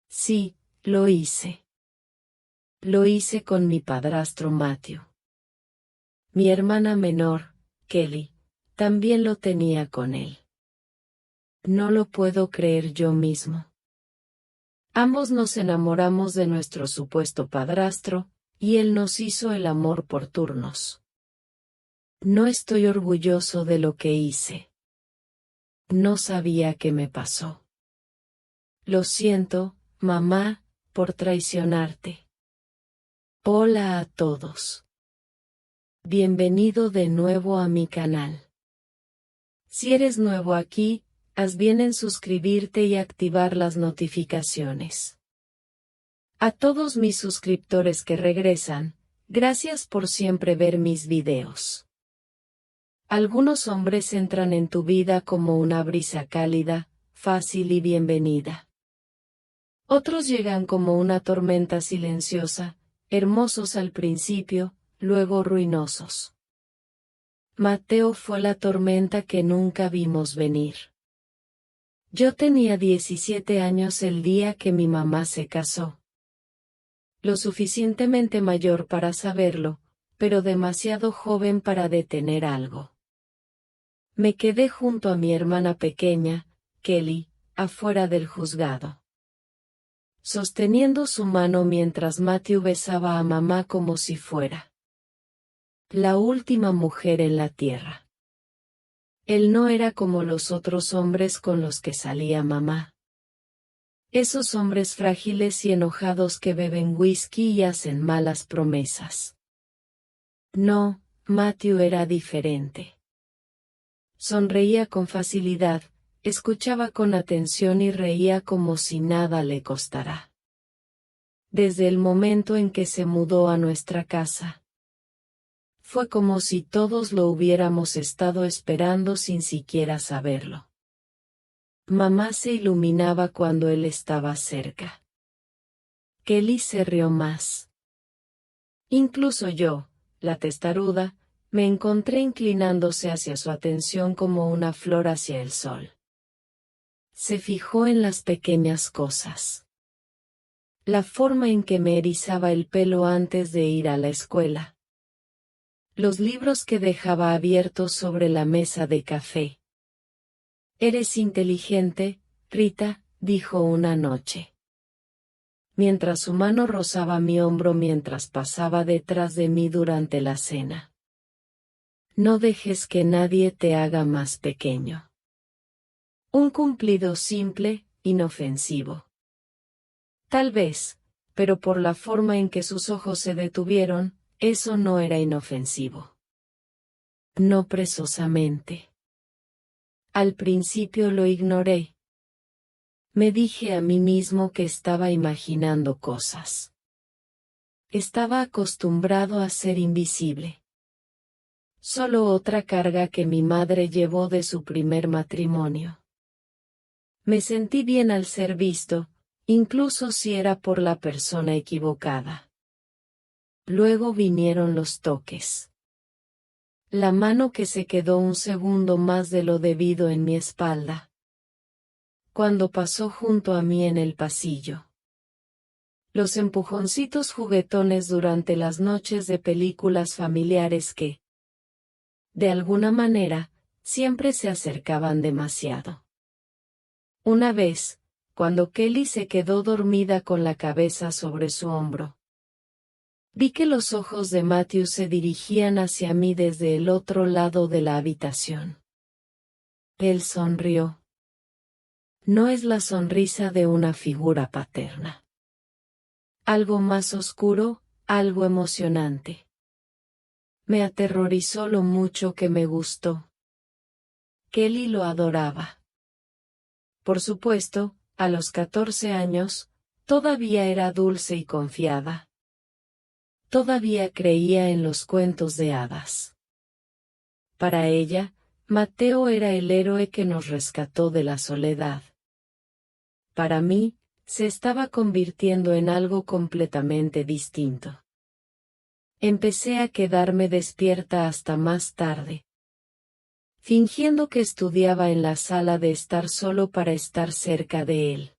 Sí, lo hice. Lo hice con mi padrastro Matthew. Mi hermana menor, Kelly, también lo tenía con él. No lo puedo creer yo mismo. Ambos nos enamoramos de nuestro supuesto padrastro, y él nos hizo el amor por turnos. No estoy orgulloso de lo que hice. No sabía qué me pasó. Lo siento, mamá, por traicionarte. Hola a todos. Bienvenido de nuevo a mi canal. Si eres nuevo aquí, haz bien en suscribirte y activar las notificaciones. A todos mis suscriptores que regresan, gracias por siempre ver mis videos. Algunos hombres entran en tu vida como una brisa cálida, fácil y bienvenida. Otros llegan como una tormenta silenciosa, hermosos al principio, luego ruinosos. Mateo fue la tormenta que nunca vimos venir. Yo tenía 17 años el día que mi mamá se casó. Lo suficientemente mayor para saberlo, pero demasiado joven para detener algo. Me quedé junto a mi hermana pequeña, Kelly, afuera del juzgado, sosteniendo su mano mientras Matthew besaba a mamá como si fuera la última mujer en la tierra. Él no era como los otros hombres con los que salía mamá. Esos hombres frágiles y enojados que beben whisky y hacen malas promesas. No, Matthew era diferente. Sonreía con facilidad, escuchaba con atención y reía como si nada le costara. Desde el momento en que se mudó a nuestra casa, fue como si todos lo hubiéramos estado esperando sin siquiera saberlo. Mamá se iluminaba cuando él estaba cerca. Kelly se rió más. Incluso yo, la testaruda, me encontré inclinándose hacia su atención como una flor hacia el sol. Se fijó en las pequeñas cosas. La forma en que me erizaba el pelo antes de ir a la escuela. Los libros que dejaba abiertos sobre la mesa de café. Eres inteligente, Rita, dijo una noche. Mientras su mano rozaba mi hombro mientras pasaba detrás de mí durante la cena. No dejes que nadie te haga más pequeño. Un cumplido simple, inofensivo. Tal vez, pero por la forma en que sus ojos se detuvieron, eso no era inofensivo. No precisamente. Al principio lo ignoré. Me dije a mí mismo que estaba imaginando cosas. Estaba acostumbrado a ser invisible. Solo otra carga que mi madre llevó de su primer matrimonio. Me sentí bien al ser visto, incluso si era por la persona equivocada. Luego vinieron los toques. La mano que se quedó un segundo más de lo debido en mi espalda. Cuando pasó junto a mí en el pasillo. Los empujoncitos juguetones durante las noches de películas familiares que, de alguna manera, siempre se acercaban demasiado. Una vez, cuando Kelly se quedó dormida con la cabeza sobre su hombro. Vi que los ojos de Matthew se dirigían hacia mí desde el otro lado de la habitación. Él sonrió. No es la sonrisa de una figura paterna. Algo más oscuro, algo emocionante. Me aterrorizó lo mucho que me gustó. Kelly lo adoraba. Por supuesto, a los 14 años, todavía era dulce y confiada. Todavía creía en los cuentos de hadas. Para ella, Mateo era el héroe que nos rescató de la soledad. Para mí, se estaba convirtiendo en algo completamente distinto. Empecé a quedarme despierta hasta más tarde. Fingiendo que estudiaba en la sala de estar solo para estar cerca de él.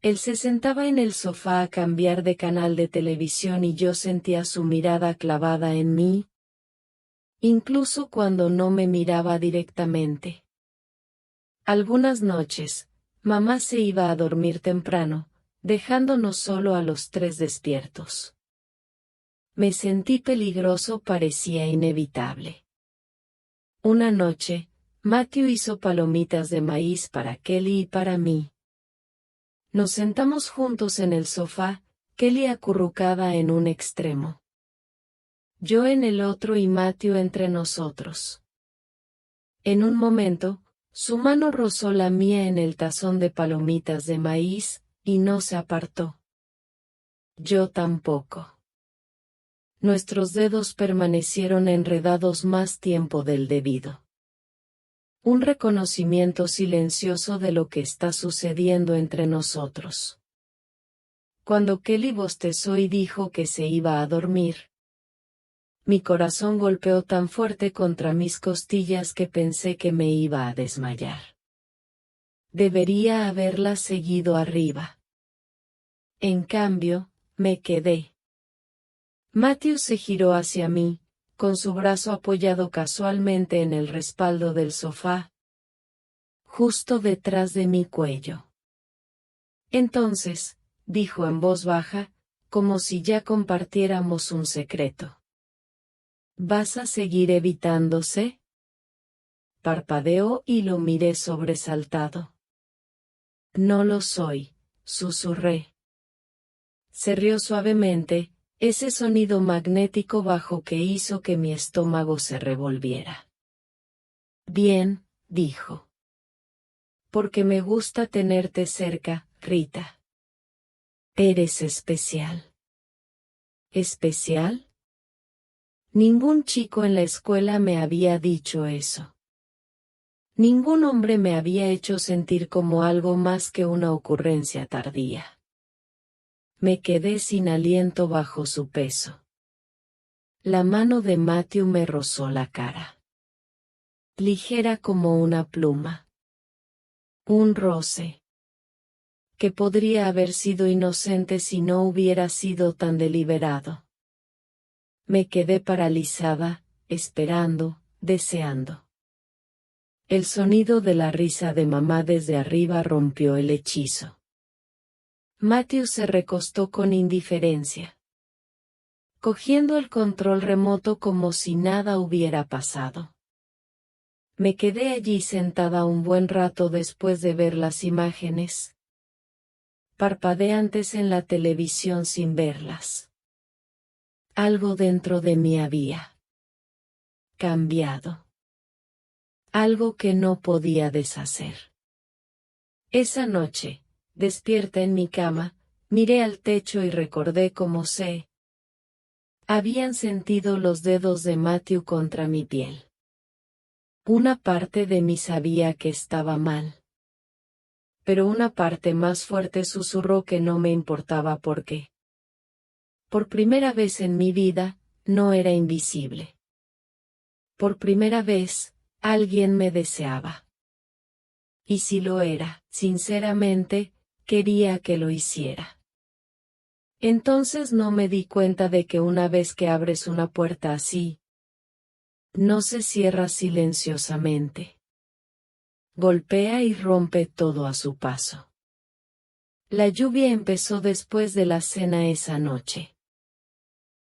Él se sentaba en el sofá a cambiar de canal de televisión y yo sentía su mirada clavada en mí, incluso cuando no me miraba directamente. Algunas noches, mamá se iba a dormir temprano, dejándonos solo a los tres despiertos. Me sentí peligroso, parecía inevitable. Una noche, Matthew hizo palomitas de maíz para Kelly y para mí. Nos sentamos juntos en el sofá, Kelly acurrucada en un extremo, yo en el otro y Matthew entre nosotros. En un momento, su mano rozó la mía en el tazón de palomitas de maíz, y no se apartó. Yo tampoco. Nuestros dedos permanecieron enredados más tiempo del debido. Un reconocimiento silencioso de lo que está sucediendo entre nosotros. Cuando Kelly bostezó y dijo que se iba a dormir, mi corazón golpeó tan fuerte contra mis costillas que pensé que me iba a desmayar. Debería haberla seguido arriba. En cambio, me quedé. Matthew se giró hacia mí, con su brazo apoyado casualmente en el respaldo del sofá, justo detrás de mi cuello. Entonces, dijo en voz baja, como si ya compartiéramos un secreto. ¿Vas a seguir evitándose? Parpadeó y lo miré sobresaltado. No lo soy, susurré. Se rió suavemente, ese sonido magnético bajo que hizo que mi estómago se revolviera. Bien, dijo. Porque me gusta tenerte cerca, Rita. Eres especial. ¿Especial? Ningún chico en la escuela me había dicho eso. Ningún hombre me había hecho sentir como algo más que una ocurrencia tardía. Me quedé sin aliento bajo su peso. La mano de Matthew me rozó la cara. Ligera como una pluma. Un roce. Que podría haber sido inocente si no hubiera sido tan deliberado. Me quedé paralizada, esperando, deseando. El sonido de la risa de mamá desde arriba rompió el hechizo. Matthew se recostó con indiferencia, cogiendo el control remoto como si nada hubiera pasado. Me quedé allí sentada un buen rato después de ver las imágenes parpadeantes en la televisión sin verlas. Algo dentro de mí había cambiado. Algo que no podía deshacer. Esa noche, despierta en mi cama, miré al techo y recordé cómo habían sentido los dedos de Matthew contra mi piel. Una parte de mí sabía que estaba mal. Pero una parte más fuerte susurró que no me importaba porque, por primera vez en mi vida, no era invisible. Por primera vez, alguien me deseaba. Y si lo era, sinceramente, quería que lo hiciera. Entonces no me di cuenta de que una vez que abres una puerta así, no se cierra silenciosamente. Golpea y rompe todo a su paso. La lluvia empezó después de la cena esa noche.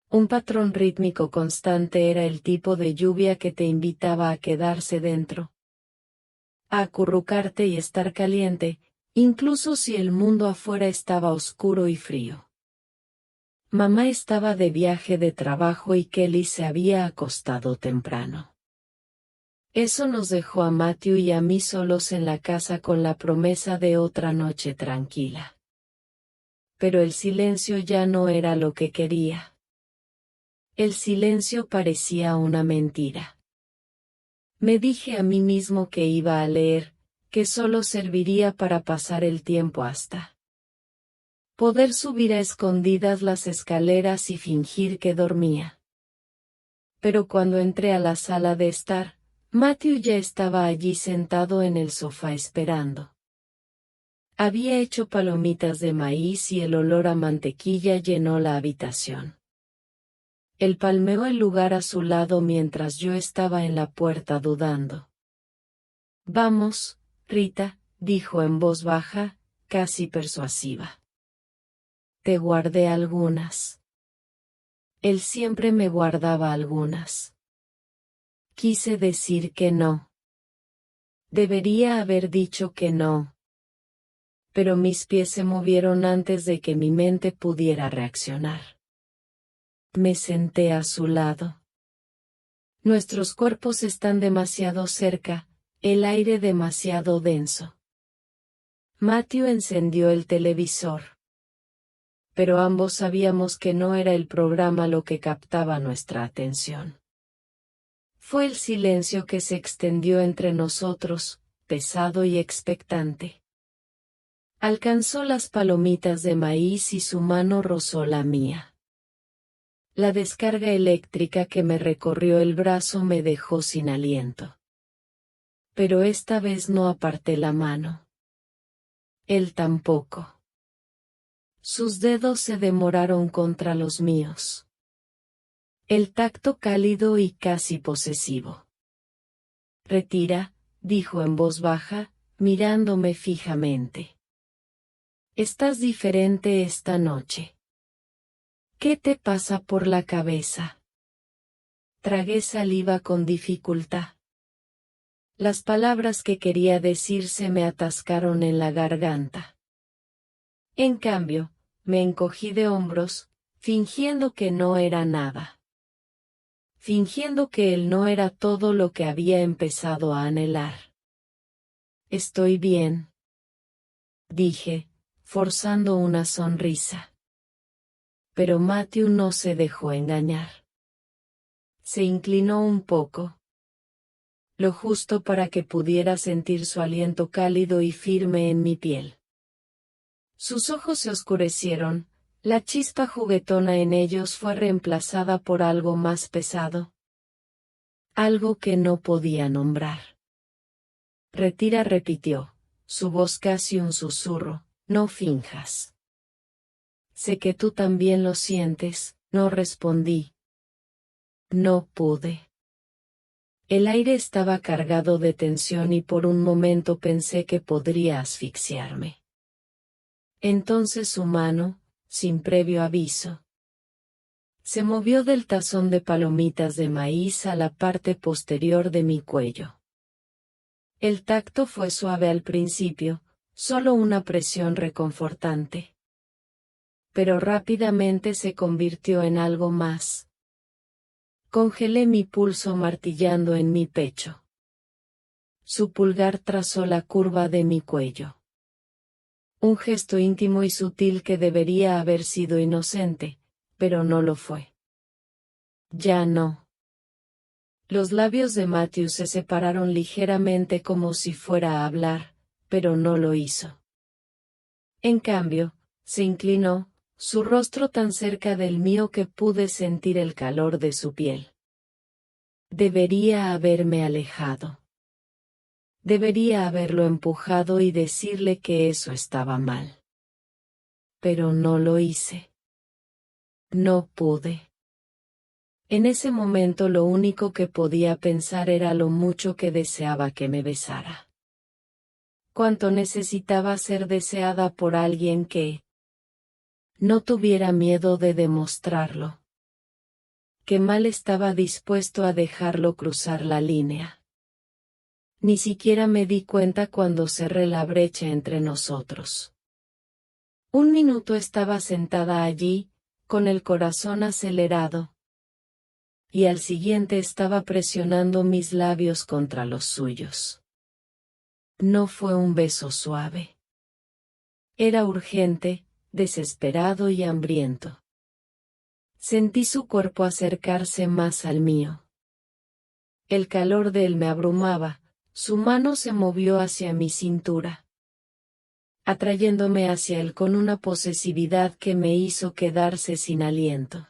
Un patrón rítmico constante era el tipo de lluvia que te invitaba a quedarse dentro, a acurrucarte y estar caliente, incluso si el mundo afuera estaba oscuro y frío. Mamá estaba de viaje de trabajo y Kelly se había acostado temprano. Eso nos dejó a Matthew y a mí solos en la casa con la promesa de otra noche tranquila. Pero el silencio ya no era lo que quería. El silencio parecía una mentira. Me dije a mí mismo que iba a leer, que solo serviría para pasar el tiempo hasta poder subir a escondidas las escaleras y fingir que dormía. Pero cuando entré a la sala de estar, Matthew ya estaba allí sentado en el sofá esperando. Había hecho palomitas de maíz y el olor a mantequilla llenó la habitación. Él palmeó el lugar a su lado mientras yo estaba en la puerta dudando. Vamos, Rita, dijo en voz baja, casi persuasiva. Te guardé algunas. Él siempre me guardaba algunas. Quise decir que no. Debería haber dicho que no. Pero mis pies se movieron antes de que mi mente pudiera reaccionar. Me senté a su lado. Nuestros cuerpos están demasiado cerca, el aire demasiado denso. Matthew encendió el televisor. Pero ambos sabíamos que no era el programa lo que captaba nuestra atención. Fue el silencio que se extendió entre nosotros, pesado y expectante. Alcanzó las palomitas de maíz y su mano rozó la mía. La descarga eléctrica que me recorrió el brazo me dejó sin aliento. Pero esta vez no aparté la mano. Él tampoco. Sus dedos se demoraron contra los míos. El tacto cálido y casi posesivo. Retira, dijo en voz baja, mirándome fijamente. Estás diferente esta noche. ¿Qué te pasa por la cabeza? Tragué saliva con dificultad. Las palabras que quería decir se me atascaron en la garganta. En cambio, me encogí de hombros, fingiendo que no era nada. Fingiendo que él no era todo lo que había empezado a anhelar. Estoy bien, dije, forzando una sonrisa. Pero Matthew no se dejó engañar. Se inclinó un poco. Lo justo para que pudiera sentir su aliento cálido y firme en mi piel. Sus ojos se oscurecieron, la chispa juguetona en ellos fue reemplazada por algo más pesado. Algo que no podía nombrar. Retira, repitió, su voz casi un susurro, no finjas. Sé que tú también lo sientes, no respondí. No pude. El aire estaba cargado de tensión y por un momento pensé que podría asfixiarme. Entonces su mano, sin previo aviso, se movió del tazón de palomitas de maíz a la parte posterior de mi cuello. El tacto fue suave al principio, solo una presión reconfortante. Pero rápidamente se convirtió en algo más. Congelé mi pulso martillando en mi pecho. Su pulgar trazó la curva de mi cuello. Un gesto íntimo y sutil que debería haber sido inocente, pero no lo fue. Ya no. Los labios de Matthew se separaron ligeramente como si fuera a hablar, pero no lo hizo. En cambio, se inclinó, su rostro tan cerca del mío que pude sentir el calor de su piel. Debería haberme alejado. Debería haberlo empujado y decirle que eso estaba mal. Pero no lo hice. No pude. En ese momento lo único que podía pensar era lo mucho que deseaba que me besara. Cuánto necesitaba ser deseada por alguien que no tuviera miedo de demostrarlo. Qué mal estaba dispuesto a dejarlo cruzar la línea. Ni siquiera me di cuenta cuando cerré la brecha entre nosotros. Un minuto estaba sentada allí, con el corazón acelerado. Y al siguiente estaba presionando mis labios contra los suyos. No fue un beso suave. Era urgente, desesperado y hambriento. Sentí su cuerpo acercarse más al mío. El calor de él me abrumaba, su mano se movió hacia mi cintura, atrayéndome hacia él con una posesividad que me hizo quedarse sin aliento.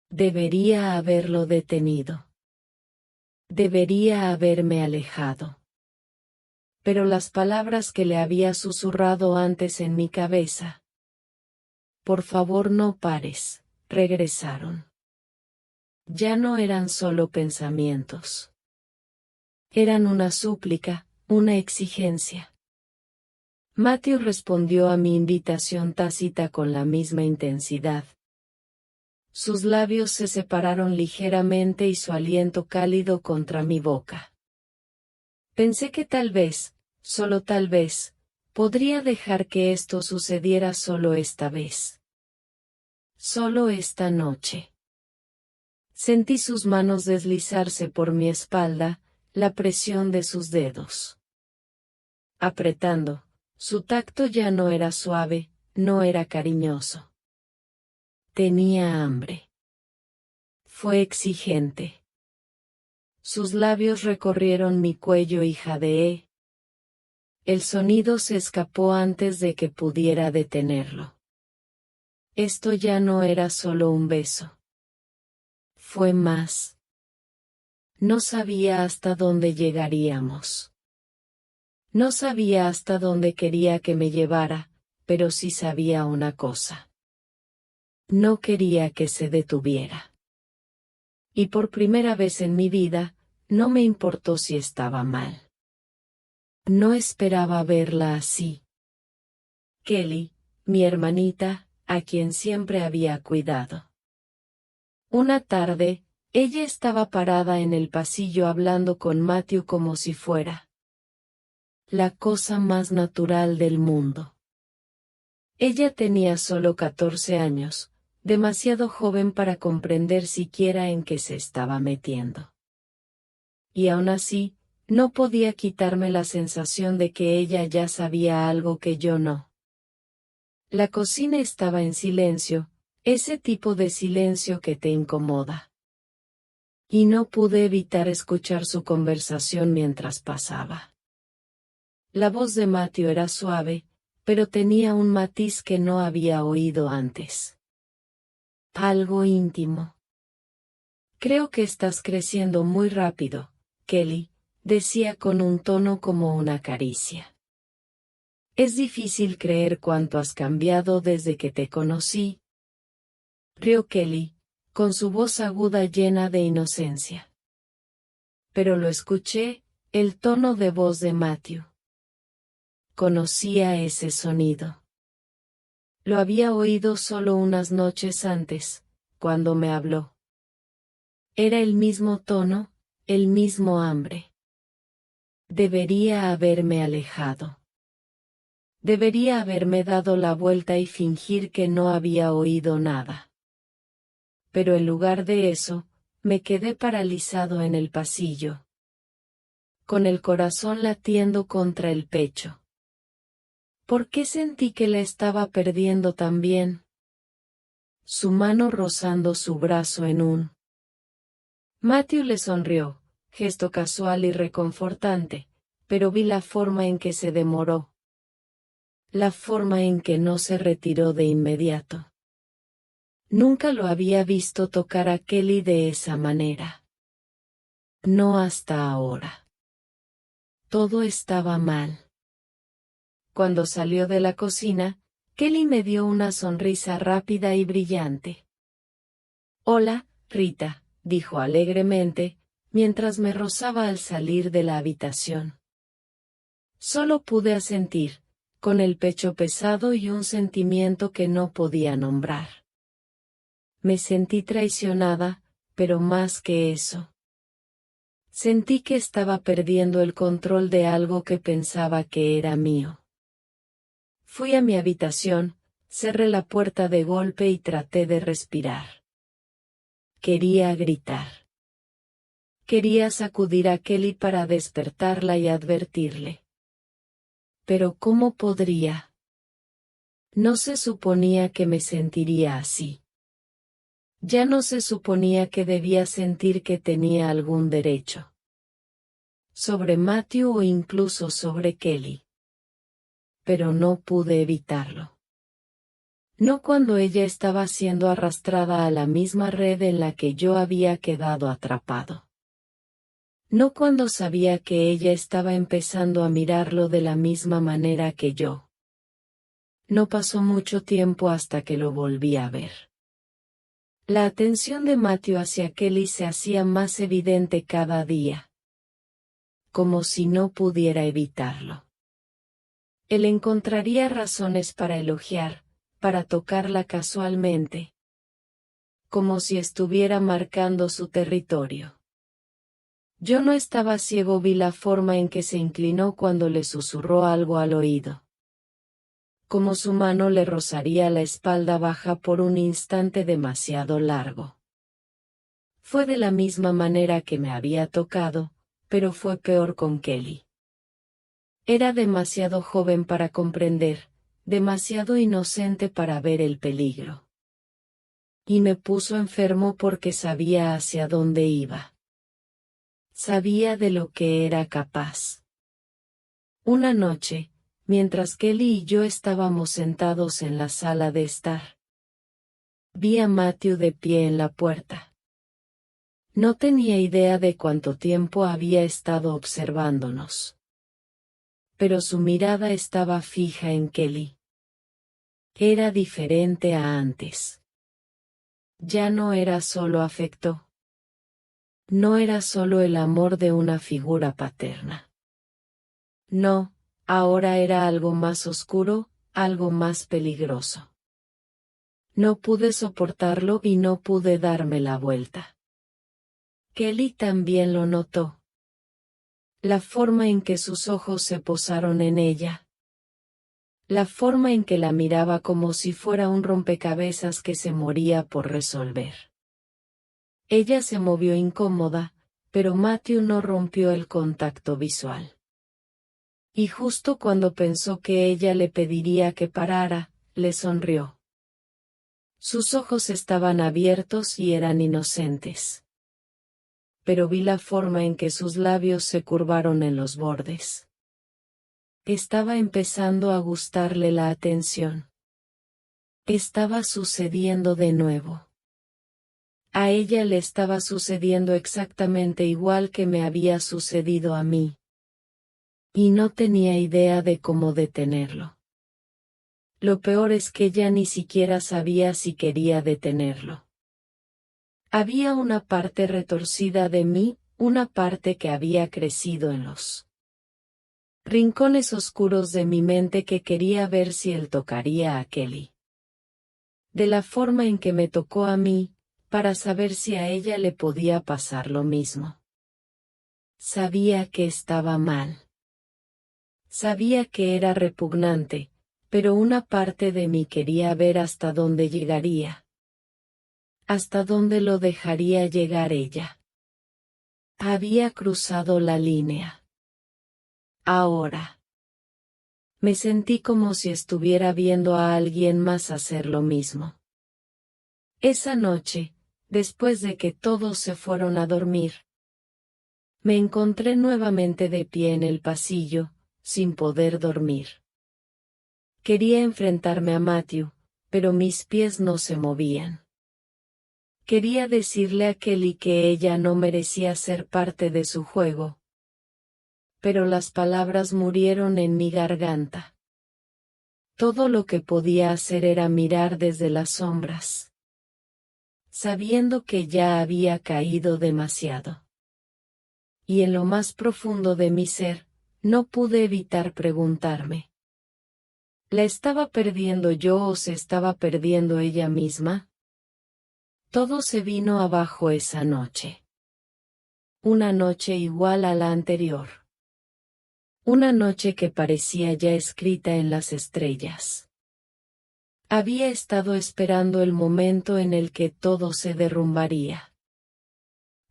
Debería haberlo detenido. Debería haberme alejado. pero las palabras que le había susurrado antes en mi cabeza. Por favor no pares, regresaron. Ya no eran solo pensamientos. Eran una súplica, una exigencia. Matthew respondió a mi invitación tácita con la misma intensidad. Sus labios se separaron ligeramente y su aliento cálido contra mi boca. Pensé que tal vez, solo tal vez, podría dejar que esto sucediera solo esta vez. Solo esta noche. Sentí sus manos deslizarse por mi espalda, la presión de sus dedos. Apretando, su tacto ya no era suave, no era cariñoso. Tenía hambre. Fue exigente. Sus labios recorrieron mi cuello y jadeé. El sonido se escapó antes de que pudiera detenerlo. Esto ya no era solo un beso. Fue más. No sabía hasta dónde llegaríamos. No sabía hasta dónde quería que me llevara, pero sí sabía una cosa. No quería que se detuviera. Y por primera vez en mi vida, no me importó si estaba mal. No esperaba verla así. Kelly, mi hermanita, a quien siempre había cuidado. Una tarde, ella estaba parada en el pasillo hablando con Matthew como si fuera la cosa más natural del mundo. Ella tenía solo 14 años, demasiado joven para comprender siquiera en qué se estaba metiendo. Y aún así, no podía quitarme la sensación de que ella ya sabía algo que yo no. La cocina estaba en silencio, ese tipo de silencio que te incomoda. Y no pude evitar escuchar su conversación mientras pasaba. La voz de Matthew era suave, pero tenía un matiz que no había oído antes. Algo íntimo. Creo que estás creciendo muy rápido, Kelly, decía con un tono como una caricia. Es difícil creer cuánto has cambiado desde que te conocí. Rió Kelly, con su voz aguda llena de inocencia. Pero lo escuché, el tono de voz de Matthew. Conocía ese sonido. Lo había oído solo unas noches antes, cuando me habló. Era el mismo tono, el mismo hambre. Debería haberme alejado. Debería haberme dado la vuelta y fingir que no había oído nada. Pero en lugar de eso, me quedé paralizado en el pasillo, con el corazón latiendo contra el pecho. ¿Por qué sentí que la estaba perdiendo también? Su mano rozando su brazo en un. Matthew le sonrió, gesto casual y reconfortante, pero vi la forma en que se demoró. La forma en que no se retiró de inmediato. Nunca lo había visto tocar a Kelly de esa manera. No hasta ahora. Todo estaba mal. Cuando salió de la cocina, Kelly me dio una sonrisa rápida y brillante. Hola, Rita, dijo alegremente, mientras me rozaba al salir de la habitación. Solo pude asentir, con el pecho pesado y un sentimiento que no podía nombrar. Me sentí traicionada, pero más que eso. Sentí que estaba perdiendo el control de algo que pensaba que era mío. Fui a mi habitación, cerré la puerta de golpe y traté de respirar. Quería gritar. Quería sacudir a Kelly para despertarla y advertirle. Pero ¿cómo podría? No se suponía que me sentiría así. Ya no se suponía que debía sentir que tenía algún derecho. Sobre Matthew o incluso sobre Kelly. Pero no pude evitarlo. No cuando ella estaba siendo arrastrada a la misma red en la que yo había quedado atrapado. No cuando sabía que ella estaba empezando a mirarlo de la misma manera que yo. No pasó mucho tiempo hasta que lo volví a ver. La atención de Matthew hacia Kelly se hacía más evidente cada día. Como si no pudiera evitarlo. Él encontraría razones para elogiar, para tocarla casualmente. Como si estuviera marcando su territorio. Yo no estaba ciego, vi la forma en que se inclinó cuando le susurró algo al oído. Como su mano le rozaría la espalda baja por un instante demasiado largo. Fue de la misma manera que me había tocado, pero fue peor con Kelly. Era demasiado joven para comprender, demasiado inocente para ver el peligro. Y me puso enfermo porque sabía hacia dónde iba. Sabía de lo que era capaz. Una noche, mientras Kelly y yo estábamos sentados en la sala de estar, vi a Matthew de pie en la puerta. No tenía idea de cuánto tiempo había estado observándonos. Pero su mirada estaba fija en Kelly. Era diferente a antes. Ya no era solo afecto. No era solo el amor de una figura paterna. No, ahora era algo más oscuro, algo más peligroso. No pude soportarlo y no pude darme la vuelta. Kelly también lo notó. La forma en que sus ojos se posaron en ella. La forma en que la miraba como si fuera un rompecabezas que se moría por resolver. Ella se movió incómoda, pero Matthew no rompió el contacto visual. Y justo cuando pensó que ella le pediría que parara, le sonrió. Sus ojos estaban abiertos y eran inocentes. Pero vi la forma en que sus labios se curvaron en los bordes. Estaba empezando a gustarle la atención. Estaba sucediendo de nuevo. A ella le estaba sucediendo exactamente igual que me había sucedido a mí. Y no tenía idea de cómo detenerlo. Lo peor es que ella ni siquiera sabía si quería detenerlo. Había una parte retorcida de mí, una parte que había crecido en los rincones oscuros de mi mente que quería ver si él tocaría a Kelly. De la forma en que me tocó a mí, para saber si a ella le podía pasar lo mismo. Sabía que estaba mal. Sabía que era repugnante, pero una parte de mí quería ver hasta dónde llegaría. Hasta dónde lo dejaría llegar ella. Había cruzado la línea. Ahora. Me sentí como si estuviera viendo a alguien más hacer lo mismo. Esa noche, después de que todos se fueron a dormir, me encontré nuevamente de pie en el pasillo, sin poder dormir. Quería enfrentarme a Matthew, pero mis pies no se movían. Quería decirle a Kelly que ella no merecía ser parte de su juego. Pero las palabras murieron en mi garganta. Todo lo que podía hacer era mirar desde las sombras. Sabiendo que ya había caído demasiado. Y en lo más profundo de mi ser, no pude evitar preguntarme. ¿La estaba perdiendo yo o se estaba perdiendo ella misma? Todo se vino abajo esa noche. Una noche igual a la anterior. Una noche que parecía ya escrita en las estrellas. Había estado esperando el momento en el que todo se derrumbaría.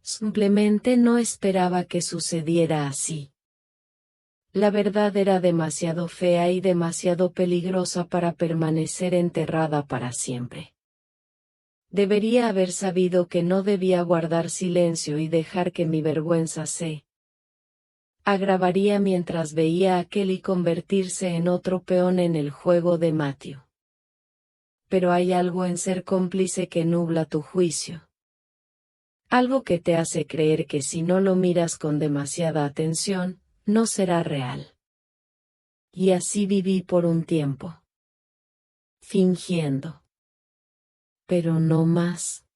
Simplemente no esperaba que sucediera así. La verdad era demasiado fea y demasiado peligrosa para permanecer enterrada para siempre. Debería haber sabido que no debía guardar silencio y dejar que mi vergüenza se agravaría mientras veía a Kelly convertirse en otro peón en el juego de Matthew. Pero hay algo en ser cómplice que nubla tu juicio. Algo que te hace creer que si no lo miras con demasiada atención, no será real. Y así viví por un tiempo. Fingiendo. Pero no más.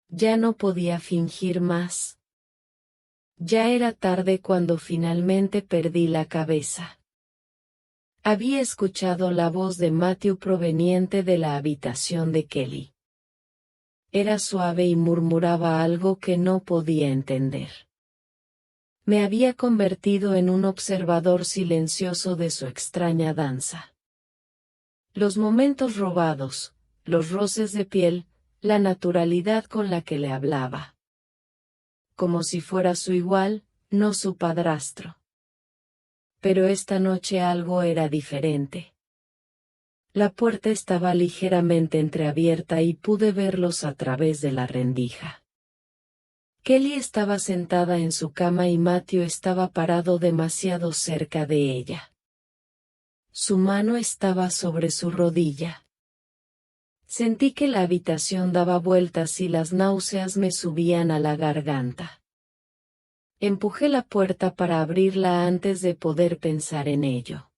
Ya no podía fingir más. Ya era tarde cuando finalmente perdí la cabeza. Había escuchado la voz de Matthew proveniente de la habitación de Kelly. Era suave y murmuraba algo que no podía entender. Me había convertido en un observador silencioso de su extraña danza. Los momentos robados, los roces de piel, la naturalidad con la que le hablaba. Como si fuera su igual, no su padrastro. Pero esta noche algo era diferente. La puerta estaba ligeramente entreabierta y pude verlos a través de la rendija. Kelly estaba sentada en su cama y Matthew estaba parado demasiado cerca de ella. Su mano estaba sobre su rodilla. Sentí que la habitación daba vueltas y las náuseas me subían a la garganta. Empujé la puerta para abrirla antes de poder pensar en ello.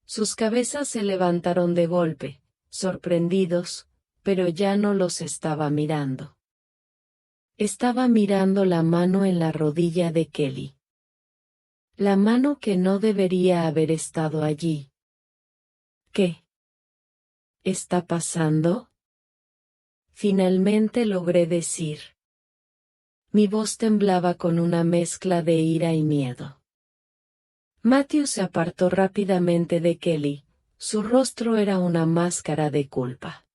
Sus cabezas se levantaron de golpe, sorprendidos, pero ya no los estaba mirando. Estaba mirando la mano en la rodilla de Kelly. La mano que no debería haber estado allí. ¿Qué está pasando? Finalmente logré decir. Mi voz temblaba con una mezcla de ira y miedo. Matthew se apartó rápidamente de Kelly, su rostro era una máscara de culpa.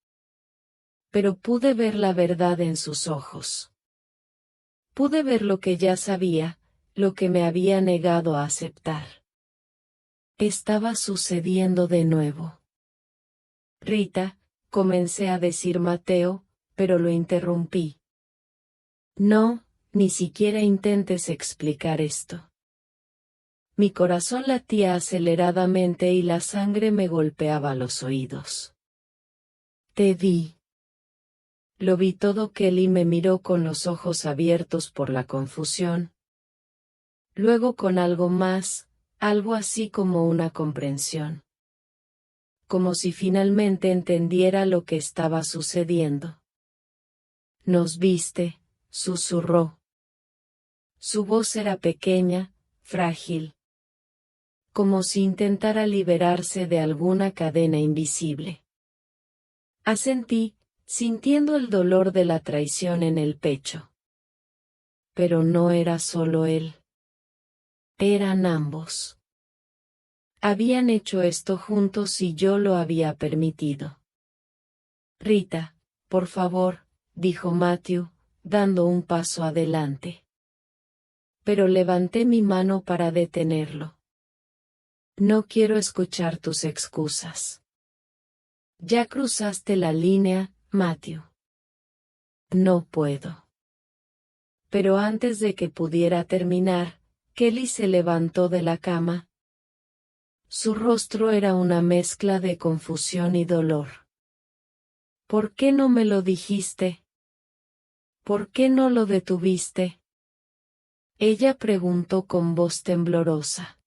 Pero pude ver la verdad en sus ojos. Pude ver lo que ya sabía, lo que me había negado a aceptar. Estaba sucediendo de nuevo. Rita, comencé a decir Mateo, pero lo interrumpí. No, ni siquiera intentes explicar esto. Mi corazón latía aceleradamente y la sangre me golpeaba los oídos. Te vi. Lo vi todo. Kelly me miró con los ojos abiertos por la confusión. Luego con algo más, algo así como una comprensión. Como si finalmente entendiera lo que estaba sucediendo. Nos viste, susurró. Su voz era pequeña, frágil. Como si intentara liberarse de alguna cadena invisible. Asentí, sintiendo el dolor de la traición en el pecho. Pero no era solo él. Eran ambos. Habían hecho esto juntos y yo lo había permitido. Rita, por favor, dijo Matthew, dando un paso adelante. Pero levanté mi mano para detenerlo. No quiero escuchar tus excusas. Ya cruzaste la línea, Matthew. No puedo. Pero antes de que pudiera terminar, Kelly se levantó de la cama. Su rostro era una mezcla de confusión y dolor. ¿Por qué no me lo dijiste? ¿Por qué no lo detuviste? Ella preguntó con voz temblorosa.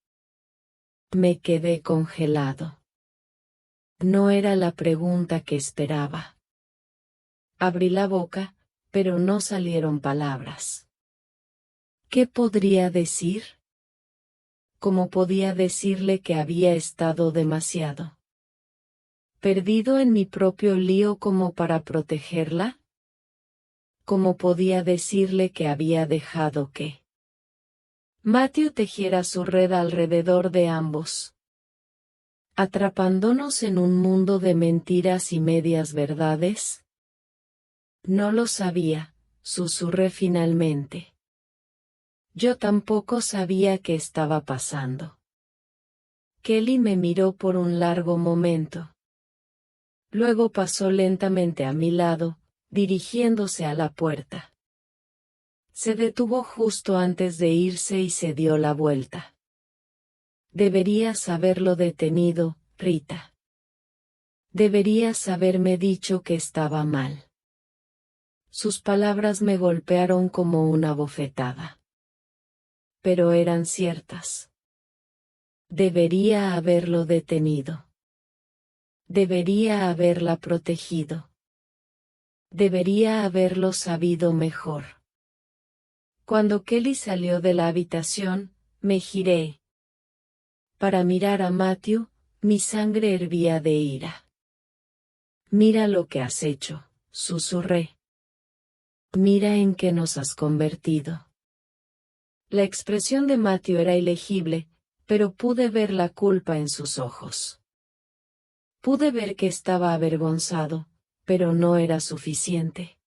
Me quedé congelado. No era la pregunta que esperaba. Abrí la boca, pero no salieron palabras. ¿Qué podría decir? ¿Cómo podía decirle que había estado demasiado perdido en mi propio lío como para protegerla? ¿Cómo podía decirle que había dejado que Matthew tejiera su red alrededor de ambos, atrapándonos en un mundo de mentiras y medias verdades? No lo sabía, susurré finalmente. Yo tampoco sabía qué estaba pasando. Kelly me miró por un largo momento. Luego pasó lentamente a mi lado, dirigiéndose a la puerta. Se detuvo justo antes de irse y se dio la vuelta. Deberías haberlo detenido, Rita. Deberías haberme dicho que estaba mal. Sus palabras me golpearon como una bofetada. Pero eran ciertas. Debería haberlo detenido. Debería haberla protegido. Debería haberlo sabido mejor. Cuando Kelly salió de la habitación, me giré. Para mirar a Matthew, mi sangre hervía de ira. Mira lo que has hecho, susurré. Mira en qué nos has convertido. La expresión de Matthew era ilegible, pero pude ver la culpa en sus ojos. Pude ver que estaba avergonzado, pero no era suficiente.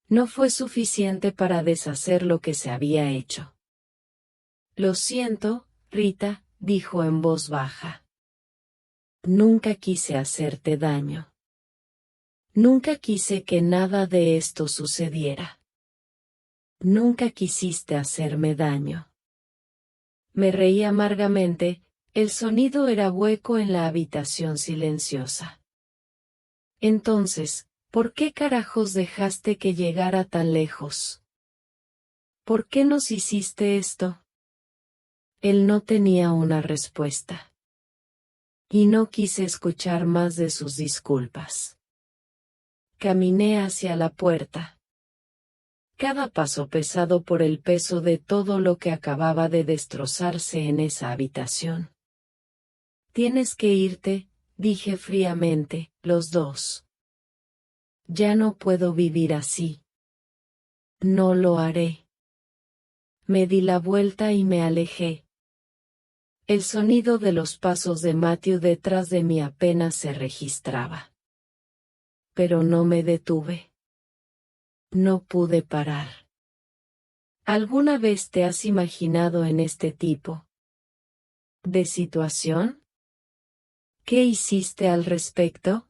No fue suficiente para deshacer lo que se había hecho. Lo siento, Rita, dijo en voz baja. Nunca quise hacerte daño. Nunca quise que nada de esto sucediera. Nunca quisiste hacerme daño. Me reí amargamente, el sonido era hueco en la habitación silenciosa. Entonces, ¿por qué carajos dejaste que llegara tan lejos? ¿Por qué nos hiciste esto? Él no tenía una respuesta. Y no quise escuchar más de sus disculpas. Caminé hacia la puerta. Cada paso pesado por el peso de todo lo que acababa de destrozarse en esa habitación. Tienes que irte, dije fríamente, los dos. Ya no puedo vivir así. No lo haré. Me di la vuelta y me alejé. El sonido de los pasos de Matthew detrás de mí apenas se registraba. Pero no me detuve. No pude parar. ¿Alguna vez te has imaginado en este tipo de situación? ¿Qué hiciste al respecto?